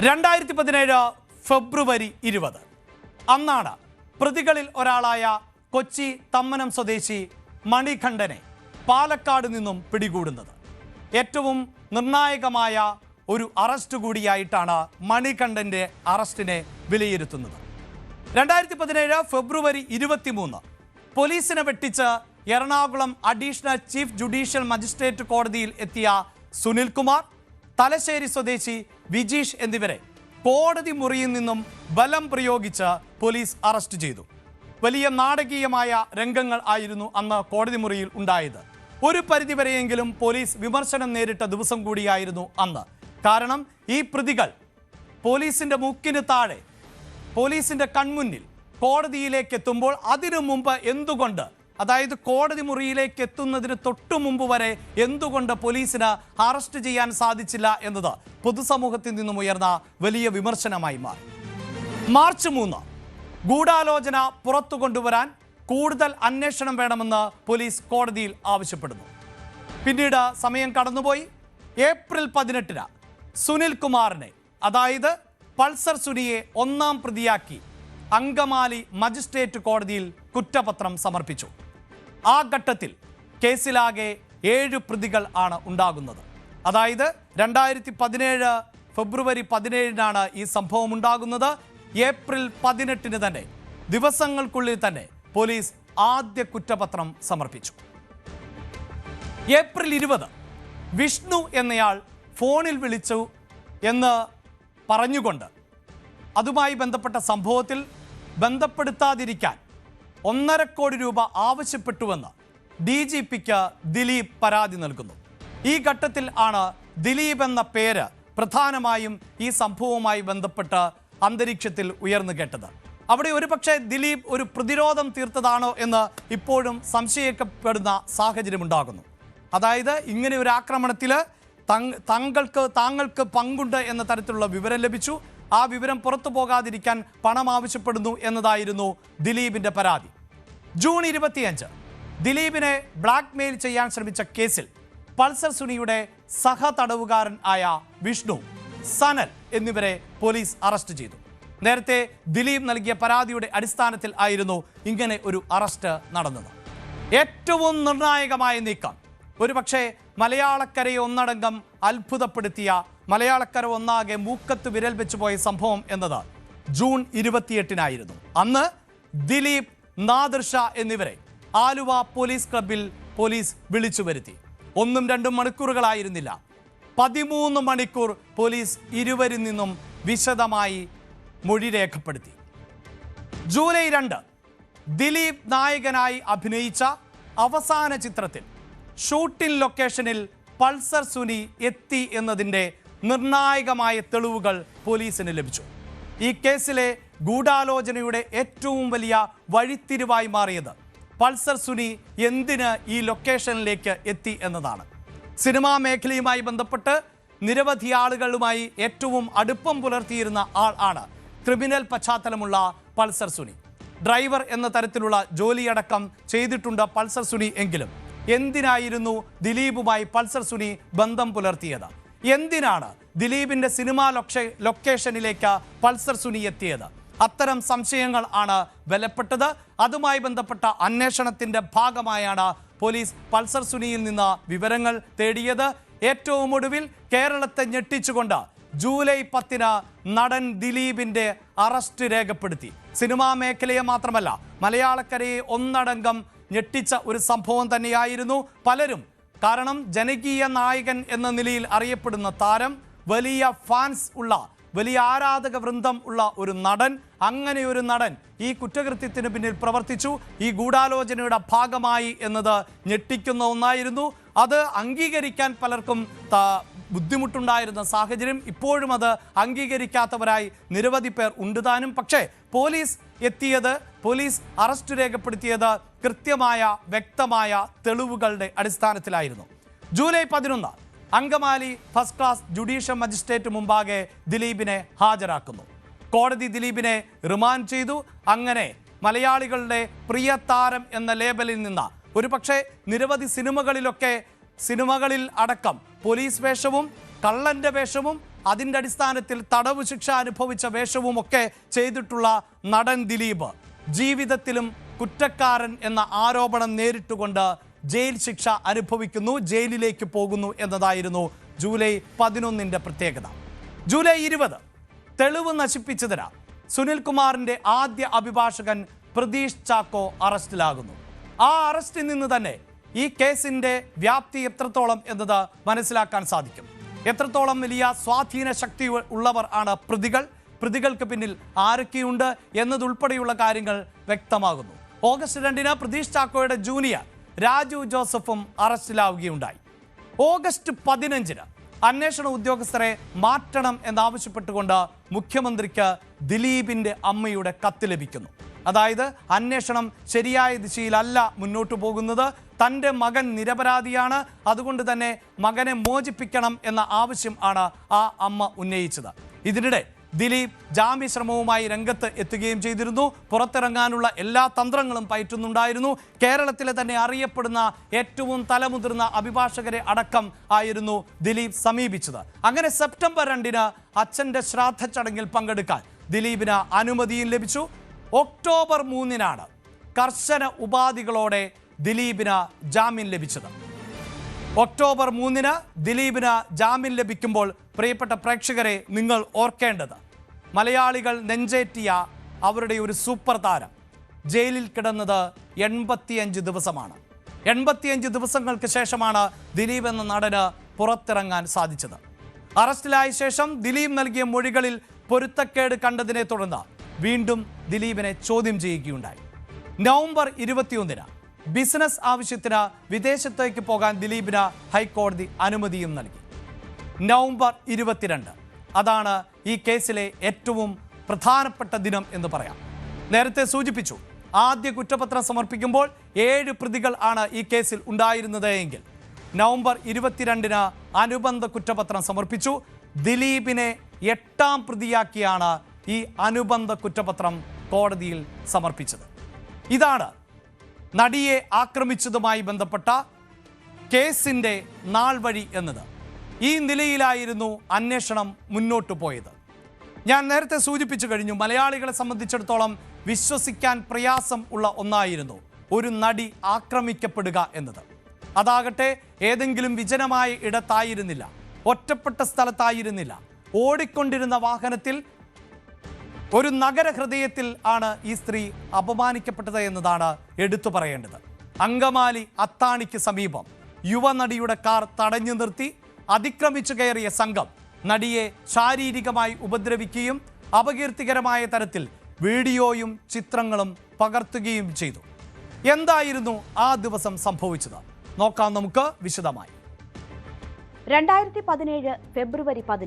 2017 ഫെബ്രുവരി 20 അന്നാണ് പ്രതികളിൽ ഒരാളായ കൊച്ചി തമ്മനം സ്വദേശി മണികണ്ഠനെ പാലക്കാട് നിന്നും പിടികൂടുന്നത്. ഏറ്റവും നിർണായകമായ ഒരു അറസ്റ്റ് കൂടിയായിട്ടാണ് മണികണ്ഠന്റെ അറസ്റ്റിനെ വിലയിരുത്തുന്നത്. 2017 ഫെബ്രുവരി 23 പോലീസിനെ വെട്ടിച്ച് Ernakulam additional chief judicial magistrate കോടതിയിൽ എത്തിയ സുനിൽകുമാർ, തലശ്ശേരി സ്വദേശി വിജീഷ് എന്നിവരെ കോടതി മുറിയിൽ നിന്നും ബലം പ്രയോഗിച്ച് പോലീസ് അറസ്റ്റ് ചെയ്തു. വലിയ നാടകീയമായ രംഗങ്ങൾ ആയിരുന്നു അന്ന് കോടതി മുറിയിൽ ഉണ്ടായത്. ഒരു പരിധിവരെയെങ്കിലും പോലീസ് വിമർശനം നേരിട്ട ദിവസം കൂടിയായിരുന്നു അന്ന്. കാരണം ഈ പ്രതികൾ പോലീസിന്റെ മൂക്കിന് താഴെ, പോലീസിന്റെ കൺമുന്നിൽ കോടതിയിലേക്ക് എത്തുമ്പോൾ അതിനു മുമ്പ് എന്തുകൊണ്ട്, അതായത് കോടതി മുറിയിലേക്ക് എത്തുന്നതിന് തൊട്ടു മുമ്പ് വരെ എന്തുകൊണ്ട് പോലീസിന് അറസ്റ്റ് ചെയ്യാൻ സാധിച്ചില്ല എന്നത് പൊതുസമൂഹത്തിൽ നിന്നും ഉയർന്ന വലിയ വിമർശനമായി മാറി. മാർച്ച് 3 ഗൂഢാലോചന പുറത്തു കൊണ്ടുവരാൻ കൂടുതൽ അന്വേഷണം വേണമെന്ന് പോലീസ് കോടതിയിൽ ആവശ്യപ്പെടുന്നു. പിന്നീട് സമയം കടന്നുപോയി. ഏപ്രിൽ 18 സുനിൽകുമാറിനെ, അതായത് പൾസർ സുനിയെ ഒന്നാം പ്രതിയാക്കി അങ്കമാലി മജിസ്ട്രേറ്റ് കോടതിയിൽ കുറ്റപത്രം സമർപ്പിച്ചു. ആ ഘട്ടത്തിൽ കേസിലാകെ 7 പ്രതികൾ ആണ് ഉണ്ടാകുന്നത്. അതായത് 2017 ഫെബ്രുവരി 17 ഈ സംഭവം ഉണ്ടാകുന്നത്. ഏപ്രിൽ 18 തന്നെ, ദിവസങ്ങൾക്കുള്ളിൽ തന്നെ പോലീസ് ആദ്യ കുറ്റപത്രം സമർപ്പിച്ചു. ഏപ്രിൽ 20 വിഷ്ണു എന്നയാൾ ഫോണിൽ വിളിച്ചു എന്ന് പറഞ്ഞുകൊണ്ട് അതുമായി ബന്ധപ്പെട്ട സംഭവത്തിൽ ബന്ധപ്പെടുത്താതിരിക്കാൻ 1.5 കോടി രൂപ ആവശ്യപ്പെട്ടുവെന്ന് DGPക്ക് ദിലീപ് പരാതി നൽകുന്നു. ഈ ഘട്ടത്തിൽ ആണ് ദിലീപ് എന്ന പേര് പ്രധാനമായും ഈ സംഭവവുമായി ബന്ധപ്പെട്ട് അന്തരീക്ഷത്തിൽ ഉയർന്നു കേട്ടത്. അവിടെ ഒരുപക്ഷെ ദിലീപ് ഒരു പ്രതിരോധം തീർത്തതാണോ എന്ന് ഇപ്പോഴും സംശയിക്കപ്പെടുന്ന സാഹചര്യമുണ്ടാകുന്നു. അതായത് ഇങ്ങനെ ഒരു ആക്രമണത്തിൽ താങ്കൾക്ക് പങ്കുണ്ട് എന്ന തരത്തിലുള്ള വിവരം ലഭിച്ചു, ആ വിവരം പുറത്തു പോകാതിരിക്കാൻ പണം ആവശ്യപ്പെടുന്നു എന്നതായിരുന്നു ദിലീപിന്റെ പരാതി. ജൂൺ 25 ദിലീപിനെ ബ്ലാക്ക് മെയിൽ ചെയ്യാൻ ശ്രമിച്ച കേസിൽ പൾസർ സുനിയുടെ സഹ തടവുകാരൻ ആയ വിഷ്ണു, സനൽ എന്നിവരെ പോലീസ് അറസ്റ്റ് ചെയ്തു. നേരത്തെ ദിലീപ് നൽകിയ പരാതിയുടെ അടിസ്ഥാനത്തിൽ ആയിരുന്നു ഇങ്ങനെ ഒരു അറസ്റ്റ് നടന്നത്. ഏറ്റവും നിർണായകമായ നീക്കം, ഒരുപക്ഷെ മലയാളക്കരയെ ഒന്നടങ്കം അത്ഭുതപ്പെടുത്തിയ, മലയാളക്കര ഒന്നാകെ മൂക്കത്ത് വിരൽ വെച്ചു പോയ സംഭവം എന്നത് ജൂൺ 28 അന്ന് ദിലീപ്, നാദിർ ഷാ എന്നിവരെ ആലുവ പോലീസ് ക്ലബിൽ പോലീസ് വിളിച്ചു വരുത്തി. 1-2 മണിക്കൂറുകളായിരുന്നില്ല, 13 മണിക്കൂർ പോലീസ് ഇരുവരിൽ നിന്നും വിശദമായി മൊഴി രേഖപ്പെടുത്തി. ജൂലൈ 2 ദിലീപ് നായകനായി അഭിനയിച്ച അവസാന ചിത്രത്തിൽ ഷൂട്ടിംഗ് ലൊക്കേഷനിൽ പൾസർ സുനി എത്തി എന്നതിൻ്റെ നിർണായകമായ തെളിവുകൾ പോലീസിന് ലഭിച്ചു. ഈ കേസിലെ ഗൂഢാലോചനയുടെ ഏറ്റവും വലിയ വഴിത്തിരിവായി മാറിയത് പൾസർ സുനി എന്തിന് ഈ ലൊക്കേഷനിലേക്ക് എത്തി എന്നതാണ്. സിനിമാ മേഖലയുമായി ബന്ധപ്പെട്ട് നിരവധി ആളുകളുമായി ഏറ്റവും അടുപ്പം പുലർത്തിയിരുന്ന ആൾ ആണ് ക്രിമിനൽ പശ്ചാത്തലമുള്ള പൾസർ സുനി. ഡ്രൈവർ എന്ന തരത്തിലുള്ള ജോലിയടക്കം ചെയ്തിട്ടുണ്ട് പൾസർ സുനി. എങ്കിലും എന്തിനായിരുന്നു ദിലീപുമായി പൾസർ സുനി ബന്ധം പുലർത്തിയത്? എന്തിനാണ് ദിലീപിന്റെ സിനിമാ ലൊക്കേഷനിലേക്ക് പൾസർ സുനി എത്തിയത്? അത്തരം സംശയങ്ങൾ ആണ് ബലപ്പെട്ടത്. അതുമായി ബന്ധപ്പെട്ട അന്വേഷണത്തിന്റെ ഭാഗമായാണ് പോലീസ് പൾസർ സുനിയിൽ നിന്ന് വിവരങ്ങൾ തേടിയത്. ഏറ്റവും ഒടുവിൽ കേരളത്തെ ഞെട്ടിച്ചുകൊണ്ട് ജൂലൈ 10 നടൻ ദിലീപിന്റെ അറസ്റ്റ് രേഖപ്പെടുത്തി. സിനിമാ മേഖലയെ മാത്രമല്ല, മലയാളക്കരയെ ഒന്നടങ്കം ഞെട്ടിച്ച ഒരു സംഭവം തന്നെയായിരുന്നു. പലരും, കാരണം ജനകീയ നായകൻ എന്ന നിലയിൽ അറിയപ്പെടുന്ന താരം, വലിയ ഫാൻസ് ഉള്ള, വലിയ ആരാധക വൃന്ദം ഉള്ള ഒരു നടൻ, അങ്ങനെ ഒരു നടൻ ഈ കുറ്റകൃത്യത്തിന് പിന്നിൽ പ്രവർത്തിച്ചു, ഈ ഗൂഢാലോചനയുടെ ഭാഗമായി എന്നത് ഞെട്ടിക്കുന്ന ഒന്നായിരുന്നു. അത് അംഗീകരിക്കാൻ പലർക്കും ബുദ്ധിമുട്ടുണ്ടായിരുന്ന സാഹചര്യം, ഇപ്പോഴും അത് അംഗീകരിക്കാത്തവരായി നിരവധി പേർ ഉണ്ട് താനും. പക്ഷേ പോലീസ് അറസ്റ്റ് രേഖപ്പെടുത്തിയത് കൃത്യമായ വ്യക്തമായ തെളിവുകളുടെ അടിസ്ഥാനത്തിലായിരുന്നു. July 11 Angamaly first class judicial magistrate മുമ്പാകെ ദിലീപിനെ ഹാജരാക്കുന്നു. കോടതി ദിലീപിനെ റിമാൻഡ് ചെയ്തു. അങ്ങനെ മലയാളികളുടെ പ്രിയ താരം എന്ന ലേബലിൽ നിന്ന് ഒരുപക്ഷെ നിരവധി സിനിമകളിൽ അടക്കം പോലീസ് വേഷവും കള്ളന്റെ വേഷവും അതിൻ്റെ അടിസ്ഥാനത്തിൽ തടവ് ശിക്ഷ അനുഭവിച്ച വേഷവുമൊക്കെ ചെയ്തിട്ടുള്ള നടൻ ദിലീപ് ജീവിതത്തിലും കുറ്റക്കാരൻ എന്ന ആരോപണം നേരിട്ടുകൊണ്ട് ജയിൽ ശിക്ഷ അനുഭവിക്കുന്നു, ജയിലിലേക്ക് പോകുന്നു എന്നതായിരുന്നു ജൂലൈ 11 പ്രത്യേകത. ജൂലൈ 20 തെളിവ് നശിപ്പിച്ചതിന് സുനിൽകുമാറിന്റെ ആദ്യ അഭിഭാഷകൻ പ്രതീഷ് ചാക്കോ അറസ്റ്റിലാകുന്നു. ആ അറസ്റ്റിൽ നിന്ന് തന്നെ ഈ കേസിന്റെ വ്യാപ്തി എത്രത്തോളം എന്നത് മനസ്സിലാക്കാൻ സാധിക്കും. എത്രത്തോളം വലിയ സ്വാധീന ശക്തി ഉള്ളവർ ആണ് പ്രതികൾക്ക് പിന്നിൽ ആരൊക്കെയുണ്ട് എന്നതുൾപ്പെടെയുള്ള കാര്യങ്ങൾ വ്യക്തമാകുന്നു. ഓഗസ്റ്റ് 2 പ്രതീഷ് ചാക്കോയുടെ ജൂനിയർ രാജു ജോസഫും അറസ്റ്റിലാവുകയുണ്ടായി. ഓഗസ്റ്റ് 15 അന്വേഷണ ഉദ്യോഗസ്ഥരെ മാറ്റണം എന്നാവശ്യപ്പെട്ടുകൊണ്ട് മുഖ്യമന്ത്രിക്ക് ദിലീപിന്റെ അമ്മയുടെ കത്ത് ലഭിക്കുന്നു. അതായത് അന്വേഷണം ശരിയായ ദിശയിലല്ല മുന്നോട്ടു പോകുന്നത്, തൻ്റെ മകൻ നിരപരാധിയാണ്, അതുകൊണ്ട് തന്നെ മകനെ മോചിപ്പിക്കണം എന്ന ആവശ്യം ആണ് ആ അമ്മ ഉന്നയിച്ചത്. ഇതിനിടെ ദിലീപ് ജാമ്യശ്രമവുമായി രംഗത്ത് എത്തുകയും ചെയ്തിരുന്നു. പുറത്തിറങ്ങാനുള്ള എല്ലാ തന്ത്രങ്ങളും പയറ്റുന്നുണ്ടായിരുന്നു. കേരളത്തിലെ തന്നെ അറിയപ്പെടുന്ന ഏറ്റവും തലമുതിർന്ന അഭിഭാഷകരെ അടക്കം ആയിരുന്നു ദിലീപ് സമീപിച്ചത്. അങ്ങനെ സെപ്റ്റംബർ 2 അച്ഛൻ്റെ ശ്രാദ്ധ ചടങ്ങിൽ പങ്കെടുക്കാൻ ദിലീപിന് അനുമതിയും ലഭിച്ചു. ഒക്ടോബർ 3 കർശന ഉപാധികളോടെ ദിലീപിന് ജാമ്യം ലഭിച്ചത്. ഒക്ടോബർ 3 ദിലീപിന് ജാമ്യം ലഭിക്കുമ്പോൾ പ്രിയപ്പെട്ട പ്രേക്ഷകരെ നിങ്ങൾ ഓർക്കേണ്ടത്, മലയാളികൾ നെഞ്ചേറ്റിയ അവരുടെ ഒരു സൂപ്പർ താരം ജയിലിൽ കിടന്നത് 85 ദിവസമാണ്. 85 ദിവസങ്ങൾക്ക് ശേഷമാണ് ദിലീപ് എന്ന നടന് പുറത്തിറങ്ങാൻ സാധിച്ചത്. അറസ്റ്റിലായ ശേഷം ദിലീപ് നൽകിയ മൊഴികളിൽ പൊരുത്തക്കേട് കണ്ടതിനെ തുടർന്ന് വീണ്ടും ദിലീപിനെ ചോദ്യം ചെയ്യുകയുണ്ടായി. നവംബർ 21 ബിസിനസ് ആവശ്യത്തിന് വിദേശത്തേക്ക് പോകാൻ ദിലീപിന് ഹൈക്കോടതി അനുമതിയും നൽകി. നവംബർ 22 അതാണ് ഈ കേസിലെ ഏറ്റവും പ്രധാനപ്പെട്ട ദിനം എന്ന് പറയാം. നേരത്തെ സൂചിപ്പിച്ചു, ആദ്യ കുറ്റപത്രം സമർപ്പിക്കുമ്പോൾ 7 പ്രതികൾ ആണ് ഈ കേസിൽ ഉണ്ടായിരുന്നത് എങ്കിൽ നവംബർ 22 അനുബന്ധ കുറ്റപത്രം സമർപ്പിച്ചു. ദിലീപിനെ 8ാം പ്രതിയാക്കിയാണ് ഈ അനുബന്ധ കുറ്റപത്രം കോടതിയിൽ സമർപ്പിച്ചത്. ഇതാണ് നടിയെ ആക്രമിച്ചതുമായി ബന്ധപ്പെട്ട കേസിൻ്റെ നാൾ വഴി എന്നത്. ഈ നിലയിലായിരുന്നു അന്വേഷണം മുന്നോട്ട് പോയത്. ഞാൻ നേരത്തെ സൂചിപ്പിച്ചു കഴിഞ്ഞു, മലയാളികളെ സംബന്ധിച്ചിടത്തോളം വിശ്വസിക്കാൻ പ്രയാസം ഉള്ള ഒന്നായിരുന്നു ഒരു നടി ആക്രമിക്കപ്പെടുക എന്നത്. അതാകട്ടെ ഏതെങ്കിലും വിജനമായ ഇടത്തായിരുന്നില്ല, ഒറ്റപ്പെട്ട സ്ഥലത്തായിരുന്നില്ല, ഓടിക്കൊണ്ടിരുന്ന വാഹനത്തിൽ ഒരു നഗരഹൃദയത്തിൽ ആണ് ഈ സ്ത്രീ അപമാനിക്കപ്പെട്ടത് എന്നതാണ് എടുത്തു പറയേണ്ടത്. അങ്കമാലി അത്താണിക്ക് സമീപം യുവനടിയുടെ കാർ തടഞ്ഞു നിർത്തി അതിക്രമിച്ചു കയറിയ സംഘം നടിയെ ശാരീരികമായി ഉപദ്രവിക്കുകയും അപകീർത്തികരമായ തരത്തിൽ വീഡിയോയും ചിത്രങ്ങളും പകർത്തുകയും ചെയ്തു. എന്തായിരുന്നു ആ ദിവസം സംഭവിച്ചത് നോക്കാം നമുക്ക് വിശദമായി. 2017 ഫെബ്രുവരി 15